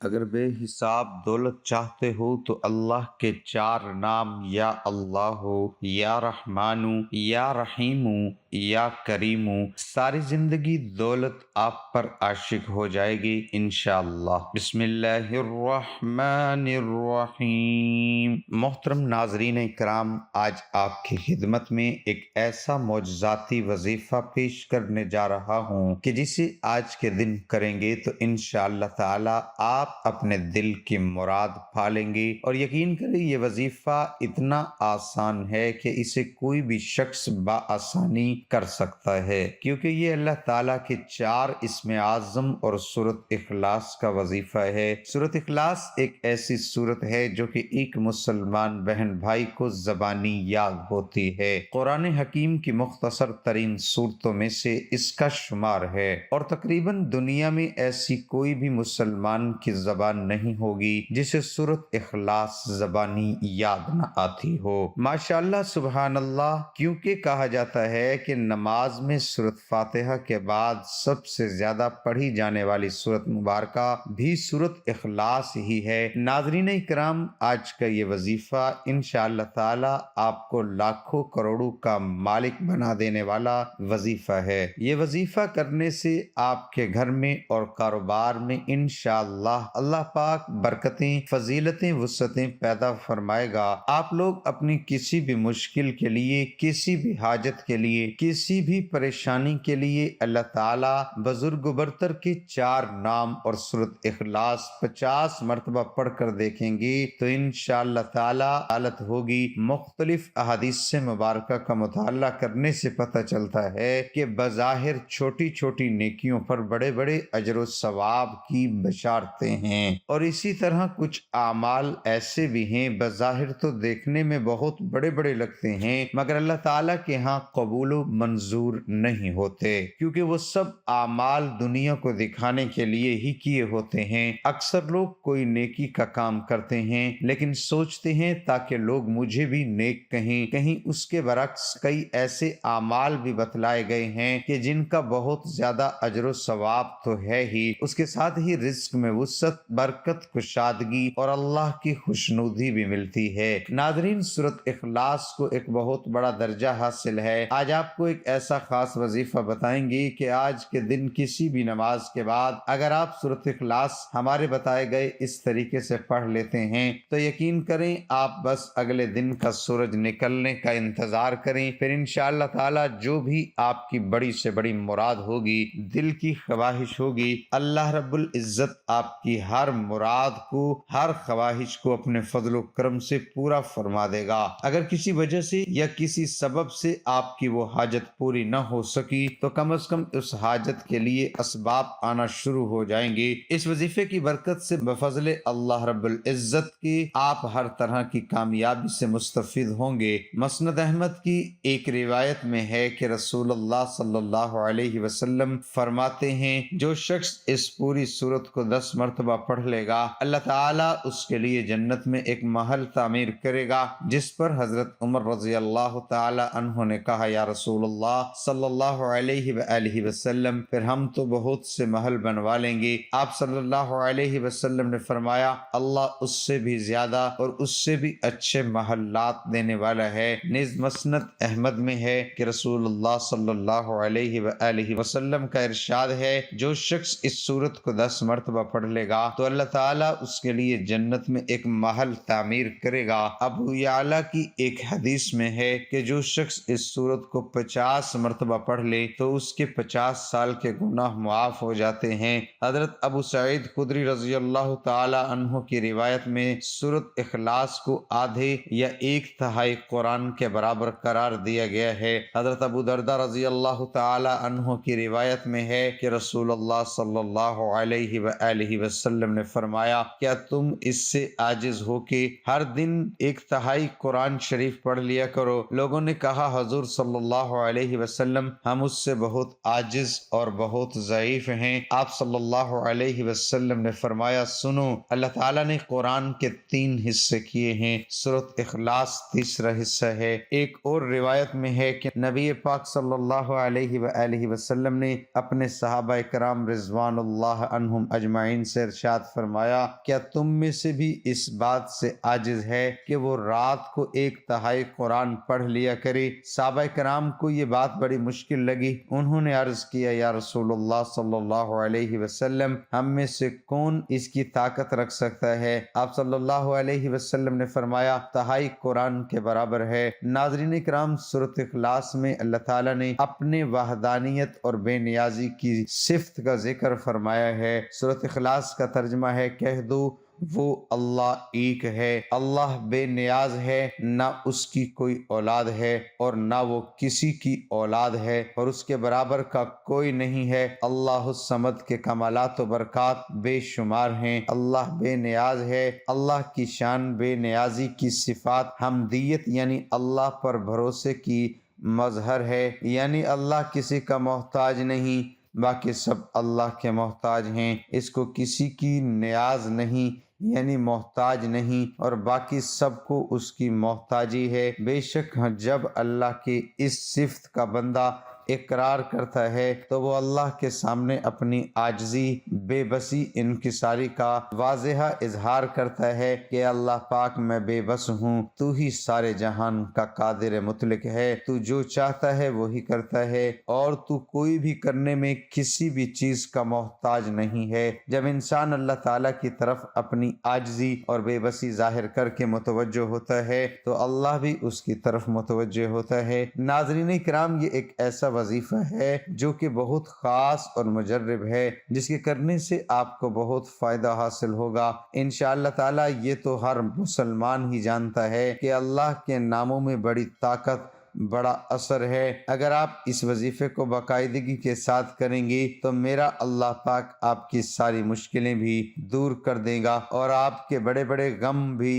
اگر بے حساب دولت چاہتے ہو تو اللہ کے 4 نام یا اللہ ہو، یا رحمانو، یا رحیمو، یا کریمو، ساری زندگی دولت آپ پر عاشق ہو جائے گی انشاءاللہ۔ بسم اللہ الرحمن الرحیم۔ محترم ناظرین کرام، آج آپ کی خدمت میں ایک ایسا معجزاتی وظیفہ پیش کرنے جا رہا ہوں کہ جسے آج کے دن کریں گے تو انشاءاللہ تعالی آپ اپنے دل کی مراد پا لیں گے۔ اور یقین کریں یہ وظیفہ اتنا آسان ہے کہ اسے کوئی بھی شخص بآسانی کر سکتا ہے، کیونکہ یہ اللہ تعالیٰ کے 4 اسم اعظم اور سورۃ اخلاص کا وظیفہ ہے۔ سورۃ اخلاص ایک ایسی سورت ہے جو کہ ایک مسلمان بہن بھائی کو زبانی یاد ہوتی ہے۔ قرآن حکیم کی مختصر ترین سورتوں میں سے اس کا شمار ہے، اور تقریباً دنیا میں ایسی کوئی بھی مسلمان کی زبان نہیں ہوگی جسے سورۃ اخلاص زبانی یاد نہ آتی ہو۔ ماشاءاللہ سبحان اللہ، کیونکہ کہا جاتا ہے کہ نماز میں سورۃ فاتحہ کے بعد سب سے زیادہ پڑھی جانے والی سورت مبارکہ بھی سورۃ اخلاص ہی ہے۔ ناظرین اکرام، آج کا یہ وظیفہ انشاءاللہ تعالی آپ کو لاکھوں کروڑوں کا مالک بنا دینے والا وظیفہ ہے۔ یہ وظیفہ کرنے سے آپ کے گھر میں اور کاروبار میں انشاءاللہ اللہ پاک برکتیں، فضیلتیں، وسعتیں پیدا فرمائے گا۔ آپ لوگ اپنی کسی بھی مشکل کے لیے، کسی بھی حاجت کے لیے، کسی بھی پریشانی کے لیے اللہ تعالی بزرگ و برتر کے 4 نام اور سورۃ اخلاص 50 مرتبہ پڑھ کر دیکھیں گے تو انشاءاللہ تعالی حالت ہوگی۔ مختلف احادیث سے مبارکہ کا مطالعہ کرنے سے پتہ چلتا ہے کہ بظاہر چھوٹی چھوٹی نیکیوں پر بڑے بڑے اجر و ثواب کی بشارتیں ہیں، اور اسی طرح کچھ اعمال ایسے بھی ہیں بظاہر تو دیکھنے میں بہت بڑے بڑے لگتے ہیں مگر اللہ تعالیٰ کے ہاں قبول و منظور نہیں ہوتے، کیونکہ وہ سب اعمال دنیا کو دکھانے کے لیے ہی کیے ہوتے ہیں۔ اکثر لوگ کوئی نیکی کا کام کرتے ہیں لیکن سوچتے ہیں تاکہ لوگ مجھے بھی نیک کہیں، کہیں اس کے برعکس کئی ایسے اعمال بھی بتلائے گئے ہیں کہ جن کا بہت زیادہ اجر و ثواب تو ہے ہی، اس کے ساتھ ہی رزق میں وسعت، برکت، کشادگی اور اللہ کی خوشنودی بھی ملتی ہے۔ ناظرین، سورۃ اخلاص کو ایک بہت بڑا درجہ حاصل ہے۔ آج آپ کو ایک ایسا خاص وظیفہ بتائیں گے کہ آج کے دن کسی بھی نماز کے بعد اگر آپ سورۃ اخلاص ہمارے بتائے گئے اس طریقے سے پڑھ لیتے ہیں تو یقین کریں آپ بس اگلے دن کا سورج نکلنے کا انتظار کریں، پھر انشاءاللہ تعالی جو بھی آپ کی بڑی سے بڑی مراد ہوگی، دل کی خواہش ہوگی، اللہ رب العزت آپ کی ہر مراد کو، ہر خواہش کو اپنے فضل و کرم سے پورا فرما دے گا۔ اگر کسی وجہ سے یا کسی سبب سے آپ کی وہ حاجت پوری نہ ہو سکی تو کم از کم اس حاجت کے لیے اسباب آنا شروع ہو جائیں گے۔ اس وظیفے کی برکت سے بفضل اللہ رب العزت کی آپ ہر طرح کی کامیابی سے مستفید ہوں گے۔ مسند احمد کی ایک روایت میں ہے کہ رسول اللہ صلی اللہ علیہ وسلم فرماتے ہیں، جو شخص اس پوری سورت کو 10 مرتبہ پڑھ لے گا اللہ تعالیٰ اس کے لیے جنت میں ایک محل تعمیر کرے گا، جس پر حضرت عمر رضی اللہ تعالی عنہ نے کہا، یا رسول اللہ صلی اللہ علیہ وآلہ وسلم، پھر ہم تو بہت سے محل بنوا لیں گے۔ آپ صلی اللہ علیہ وسلم نے فرمایا، اللہ اس سے بھی زیادہ اور اس سے بھی اچھے محلات دینے والا ہے۔ نیز مسند احمد میں ہے کہ رسول اللہ صلی اللہ علیہ وآلہ وسلم کا ارشاد ہے، جو شخص اس سورت کو 10 مرتبہ پڑھ لے گا تو اللہ تعالیٰ اس کے لیے جنت میں ایک محل تعمیر کرے گا۔ ابو یعلا کی ایک حدیث میں ہے کہ جو شخص اس سورت کو 50 مرتبہ پڑھ لے تو اس کے 50 سال کے گناہ معاف ہو جاتے ہیں۔ حضرت ابو سعید خدری رضی اللہ تعالی عنہ کی روایت میں سورت اخلاص کو آدھے یا 1/3 قرآن کے برابر قرار دیا گیا ہے۔ حضرت ابو دردہ رضی اللہ تعالی عنہ کی روایت میں ہے کہ رسول اللہ صلی اللہ علیہ وآلہ وسلم نے فرمایا، کیا تم اس سے عاجز ہو کہ ہر دن 1/3 قرآن شریف پڑھ لیا کرو؟ لوگوں نے کہا، حضور صلی اللہ علیہ وسلم ہم اس سے بہت عاجز اور بہت ضعیف ہیں۔ آپ صلی اللہ علیہ وسلم نے فرمایا سنو، اللہ تعالیٰ نے قرآن کے 3 حصے کیے ہیں، سورۃ اخلاص تیسرا حصہ ہے۔ ایک اور روایت میں ہے کہ نبی پاک صلی اللہ علیہ وآلہ وسلم نے اپنے صحابہ کرام رضوان اللہ عنہم اجمعین سے ارشاد فرمایا، کیا تم میں سے بھی اس بات سے عاجز ہے کہ وہ رات کو 1/3 قرآن پڑھ لیا کرے؟ صحابہ کرام کو یہ بات بڑی مشکل لگی۔ انہوں نے عرض کیا، یا رسول اللہ صلی اللہ علیہ وسلم، ہم میں سے کون اس کی طاقت رکھ سکتا ہے؟ آپ صلی اللہ علیہ وسلم نے فرمایا، 1/3 قرآن کے برابر ہے۔ ناظرین کرام، سورۃ اخلاص میں اللہ تعالیٰ نے اپنے وحدانیت اور بے نیازی کی صفت کا ذکر فرمایا ہے۔ سورۃ اخلاص کا ترجمہ ہے، کہہ دو وہ اللہ ایک ہے، اللہ بے نیاز ہے، نہ اس کی کوئی اولاد ہے اور نہ وہ کسی کی اولاد ہے اور اس کے برابر کا کوئی نہیں ہے۔ اللہ الصمد کے کمالات و برکات بے شمار ہیں، اللہ بے نیاز ہے۔ اللہ کی شان بے نیازی کی صفات حمدیت یعنی اللہ پر بھروسے کی مظہر ہے، یعنی اللہ کسی کا محتاج نہیں، باقی سب اللہ کے محتاج ہیں۔ اس کو کسی کی نیاز نہیں یعنی محتاج نہیں، اور باقی سب کو اس کی محتاجی ہے۔ بے شک جب اللہ کی اس صفت کا بندہ اقرار کرتا ہے تو وہ اللہ کے سامنے اپنی عاجزی، بے بسی، انکساری کا واضح اظہار کرتا ہے کہ اللہ پاک میں بے بس ہوں، تو ہی سارے جہان کا قادر مطلق ہے، تو جو چاہتا ہے وہی کرتا ہے اور تو کوئی بھی کرنے میں کسی بھی چیز کا محتاج نہیں ہے۔ جب انسان اللہ تعالیٰ کی طرف اپنی عاجزی اور بے بسی ظاہر کر کے متوجہ ہوتا ہے تو اللہ بھی اس کی طرف متوجہ ہوتا ہے۔ ناظرین کرام، یہ ایک ایسا وظیفہ ہے جو کہ بہت خاص اور مجرب ہے، جس کے کرنے سے آپ کو بہت فائدہ حاصل ہوگا انشاءاللہ تعالی۔ یہ تو ہر مسلمان ہی جانتا ہے کہ اللہ کے ناموں میں بڑی طاقت، بڑا اثر ہے۔ اگر آپ اس وظیفے کو باقاعدگی کے ساتھ کریں گے تو میرا اللہ پاک آپ کی ساری مشکلیں بھی دور کر دے گا اور آپ کے بڑے بڑے غم بھی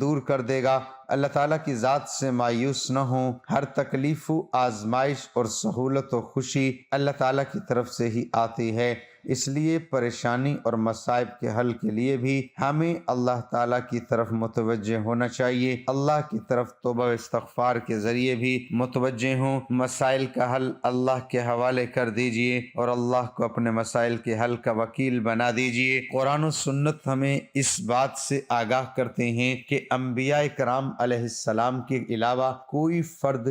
دور کر دے گا۔ اللہ تعالیٰ کی ذات سے مایوس نہ ہوں، ہر تکلیف و آزمائش اور سہولت و خوشی اللہ تعالیٰ کی طرف سے ہی آتی ہے، اس لیے پریشانی اور مصائب کے حل کے لیے بھی ہمیں اللہ تعالیٰ کی طرف متوجہ ہونا چاہیے، اللہ کی طرف توبہ و استغفار کے ذریعے بھی متوجہ ہوں۔ مسائل کا حل اللہ کے حوالے کر دیجئے اور اللہ کو اپنے مسائل کے حل کا وکیل بنا دیجئے۔ قرآن و سنت ہمیں اس بات سے آگاہ کرتے ہیں کہ انبیاء کرام علیہ السلام کے علاوہ کوئی فرد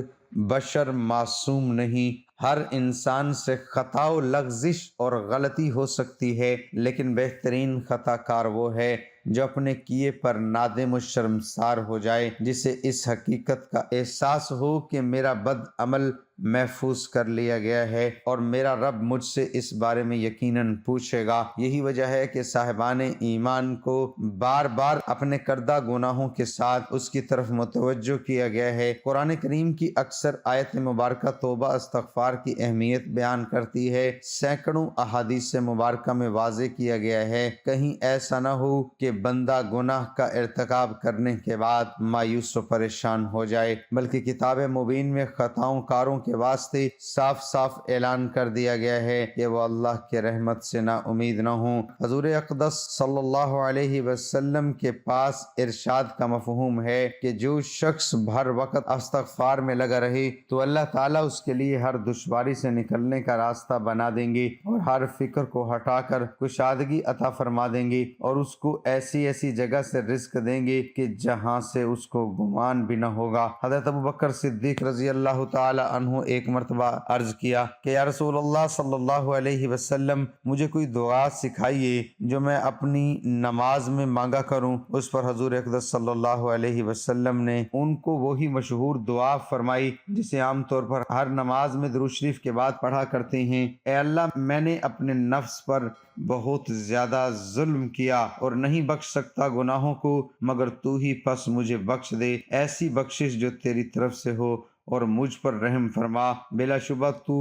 بشر معصوم نہیں۔ ہر انسان سے خطا و لغزش اور غلطی ہو سکتی ہے، لیکن بہترین خطا کار وہ ہے جو اپنے کیے پر نادم و شرمسار ہو جائے، جسے اس حقیقت کا احساس ہو کہ میرا بد عمل محفوظ کر لیا گیا ہے اور میرا رب مجھ سے اس بارے میں یقیناً پوچھے گا۔ یہی وجہ ہے کہ صاحبان ایمان کو بار بار اپنے کردہ گناہوں کے ساتھ اس کی طرف متوجہ کیا گیا ہے۔ قرآن کریم کی اکثر آیت مبارکہ توبہ استغفار کی اہمیت بیان کرتی ہے۔ سینکڑوں احادیث مبارکہ میں واضح کیا گیا ہے، کہیں ایسا نہ ہو کہ بندہ گناہ کا ارتکاب کرنے کے بعد مایوس و پریشان ہو جائے، بلکہ کتاب مبین میں خطاؤں کاروں کے واسطے صاف صاف اعلان کر دیا گیا ہے کہ وہ اللہ کے رحمت سے نا امید نہ ہوں۔ حضور اقدس صلی اللہ علیہ وسلم کے پاس ارشاد کا مفہوم ہے کہ جو شخص ہر وقت استغفار میں لگا رہے تو اللہ تعالیٰ اس کے لیے ہر دشواری سے نکلنے کا راستہ بنا دیں گے اور ہر فکر کو ہٹا کر کشادگی عطا فرما دیں گے اور اس کو ایسی ایسی جگہ سے رزق دیں گے کہ جہاں سے اس کو گمان بھی نہ ہوگا۔ حضرت ابوبکر صدیق رضی اللہ تعالی عنہ ایک مرتبہ عرض کیا کہ یا رسول اللہ صلی اللہ علیہ وسلم، مجھے کوئی دعا سکھائیے جو میں اپنی نماز میں مانگا کروں۔ اس پر حضور اقدس صلی اللہ علیہ وسلم نے ان کو وہی مشہور دعا فرمائی جسے عام طور پر ہر نماز میں درود شریف کے بعد پڑھا کرتے ہیں، اے اللہ، میں نے اپنے نفس پر بہت زیادہ ظلم کیا اور نہیں بخش سکتا گناہوں کو مگر تو ہی، پس مجھے بخش دے، ایسی بخشش جو تیری طرف سے ہو اور مجھ پر رحم فرما، بلا شبہ تو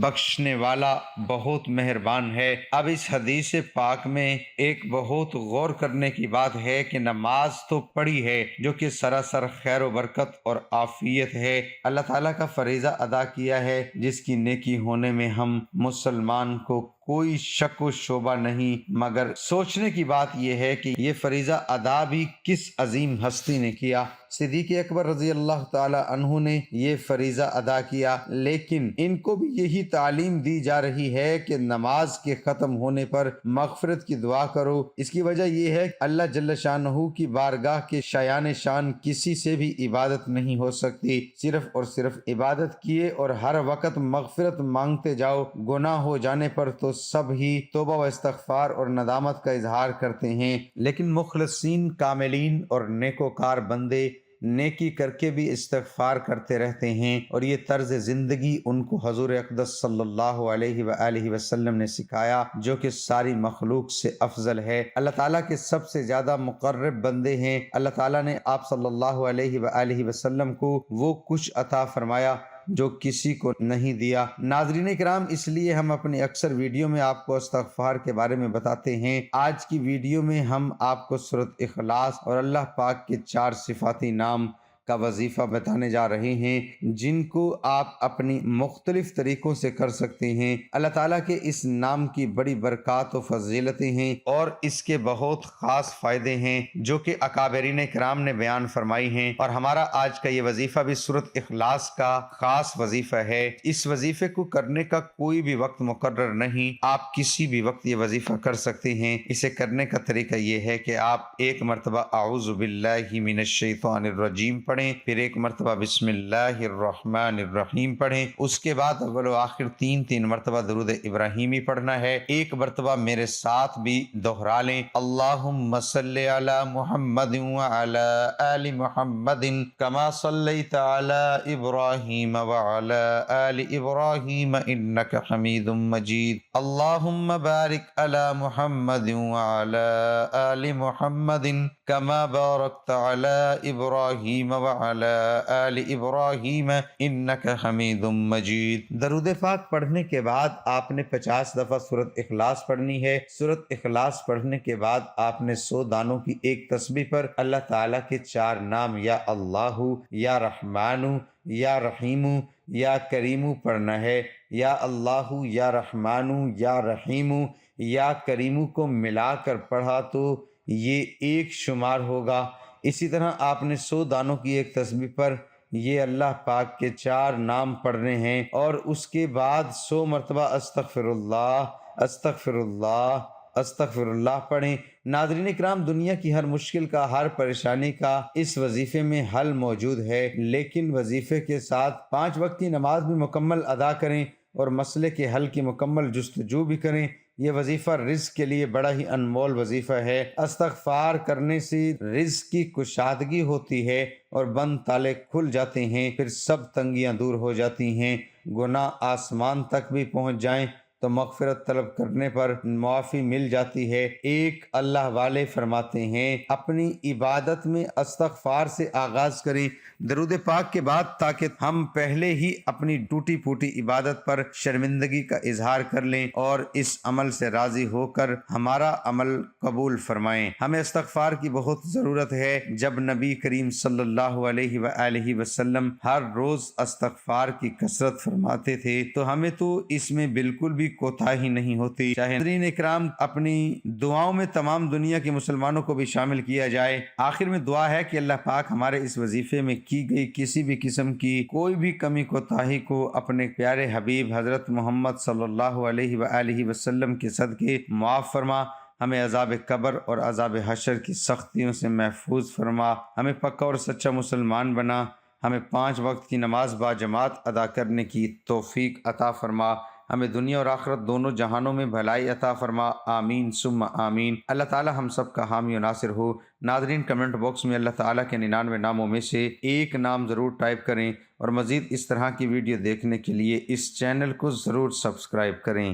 بخشنے والا بہت مہربان ہے۔ اب اس حدیث پاک میں ایک بہت غور کرنے کی بات ہے کہ نماز تو پڑھی ہے جو کہ سراسر خیر و برکت اور عافیت ہے، اللہ تعالیٰ کا فریضہ ادا کیا ہے جس کی نیکی ہونے میں ہم مسلمان کو کوئی شک و شبہ نہیں، مگر سوچنے کی بات یہ ہے کہ یہ فریضہ ادا بھی کس عظیم ہستی نے کیا۔ صدیق اکبر رضی اللہ تعالی عنہ نے یہ فریضہ ادا کیا، لیکن ان کو بھی یہی تعلیم دی جا رہی ہے کہ نماز کے ختم ہونے پر مغفرت کی دعا کرو۔ اس کی وجہ یہ ہے کہ اللہ جل شانہ کی بارگاہ کے شایان شان کسی سے بھی عبادت نہیں ہو سکتی، صرف اور صرف عبادت کیے اور ہر وقت مغفرت مانگتے جاؤ، گناہ ہو جانے پر تو سب ہی توبہ و استغفار اور ندامت کا اظہار کرتے ہیں، لیکن مخلصین، کاملین اور نیکوکار بندے نیکی کر کے بھی استغفار کرتے رہتے ہیں، اور یہ طرز زندگی ان کو حضور اقدس صلی اللہ علیہ وآلہ وسلم نے سکھایا جو کہ ساری مخلوق سے افضل ہے۔ اللہ تعالیٰ کے سب سے زیادہ مقرب بندے ہیں۔ اللہ تعالیٰ نے آپ صلی اللہ علیہ وآلہ وسلم کو وہ کچھ عطا فرمایا جو کسی کو نہیں دیا۔ ناظرین کرام، اس لیے ہم اپنی اکثر ویڈیو میں آپ کو استغفار کے بارے میں بتاتے ہیں۔ آج کی ویڈیو میں ہم آپ کو سورۃ اخلاص اور اللہ پاک کے 4 صفاتی نام کا وظیفہ بتانے جا رہے ہیں جن کو آپ اپنی مختلف طریقوں سے کر سکتے ہیں۔ اللہ تعالیٰ کے اس نام کی بڑی برکات و فضیلتیں ہیں اور اس کے بہت خاص فائدے ہیں جو کہ اکابرین کرام نے بیان فرمائی ہیں، اور ہمارا آج کا یہ وظیفہ بھی سورۃ اخلاص کا خاص وظیفہ ہے۔ اس وظیفے کو کرنے کا کوئی بھی وقت مقرر نہیں، آپ کسی بھی وقت یہ وظیفہ کر سکتے ہیں۔ اسے کرنے کا طریقہ یہ ہے کہ آپ ایک مرتبہ اعوذ باللہ من الشیطان الرجیم پڑھیں، پھر ایک مرتبہ بسم اللہ الرحمن الرحیم پڑھیں، اس کے بعد اول و آخر 3 مرتبہ درود ابراہیمی پڑھنا ہے۔ ایک مرتبہ میرے ساتھ بھی دہرا لیں، اللہم صلی علی محمد وعلی آل محمد کما صلیت علی ابراہیم وعلی آل ابراہیم انک حمید مجید، اللہم بارک علی محمد وعلی آل محمد کما بارکت علی ابراہیم وعلی آل ابراہیم انک حمید مجید۔ درود پاک پڑھنے کے بعد آپ نے 50 دفعہ سورۃ اخلاص پڑھنی ہے۔ سورۃ اخلاص پڑھنے کے بعد آپ نے 100 دانوں کی ایک تسبیح پر اللہ تعالیٰ کے 4 نام یا اللہ، یا رحمان، یا رحیم، یا کریم پڑھنا ہے۔ یا اللہ، یا رحمان، یا رحیم، یا کریم کو ملا کر پڑھا تو یہ 1 شمار ہوگا۔ اسی طرح آپ نے 100 دانوں کی ایک تسبیح پر یہ اللہ پاک کے 4 نام پڑھنے ہیں، اور اس کے بعد 100 مرتبہ استغفر اللہ، استغفر اللہ، استغفر اللہ پڑھیں۔ ناظرین اکرام، دنیا کی ہر مشکل کا، ہر پریشانی کا اس وظیفے میں حل موجود ہے، لیکن وظیفے کے ساتھ 5 وقت کی نماز بھی مکمل ادا کریں اور مسئلے کے حل کی مکمل جستجو بھی کریں۔ یہ وظیفہ رزق کے لیے بڑا ہی انمول وظیفہ ہے۔ استغفار کرنے سے رزق کی کشادگی ہوتی ہے اور بند تالے کھل جاتے ہیں، پھر سب تنگیاں دور ہو جاتی ہیں، گناہ آسمان تک بھی پہنچ جائیں تو مغفرت طلب کرنے پر معافی مل جاتی ہے۔ ایک اللہ والے فرماتے ہیں اپنی عبادت میں استغفار سے آغاز کریں درود پاک کے بعد، تاکہ ہم پہلے ہی اپنی ٹوٹی پھوٹی عبادت پر شرمندگی کا اظہار کر لیں اور اس عمل سے راضی ہو کر ہمارا عمل قبول فرمائیں۔ ہمیں استغفار کی بہت ضرورت ہے۔ جب نبی کریم صلی اللہ علیہ وآلہ وسلم ہر روز استغفار کی کثرت فرماتے تھے تو ہمیں تو اس میں بالکل بھی کوتاہی نہیں ہوتی۔ چاہے ناظرین اکرام، اپنی دعاؤں میں تمام دنیا کے مسلمانوں کو بھی شامل کیا جائے۔ آخر میں دعا ہے کہ اللہ پاک ہمارے اس وظیفے میں کی گئی کسی بھی قسم کی کوئی بھی کمی کوتاہی کو اپنے پیارے حبیب حضرت محمد صلی اللہ علیہ وآلہ وسلم کے صدقے معاف فرما، ہمیں عذاب قبر اور عذاب حشر کی سختیوں سے محفوظ فرما، ہمیں پکا اور سچا مسلمان بنا، ہمیں 5 وقت کی نماز با جماعت ادا کرنے کی توفیق عطا فرما، ہمیں دنیا اور آخرت دونوں جہانوں میں بھلائی عطا فرما، آمین ثم آمین۔ اللہ تعالی ہم سب کا حامی و ناصر ہو۔ ناظرین، کمنٹ باکس میں اللہ تعالیٰ کے 99 ناموں میں سے ایک نام ضرور ٹائپ کریں، اور مزید اس طرح کی ویڈیو دیکھنے کے لیے اس چینل کو ضرور سبسکرائب کریں۔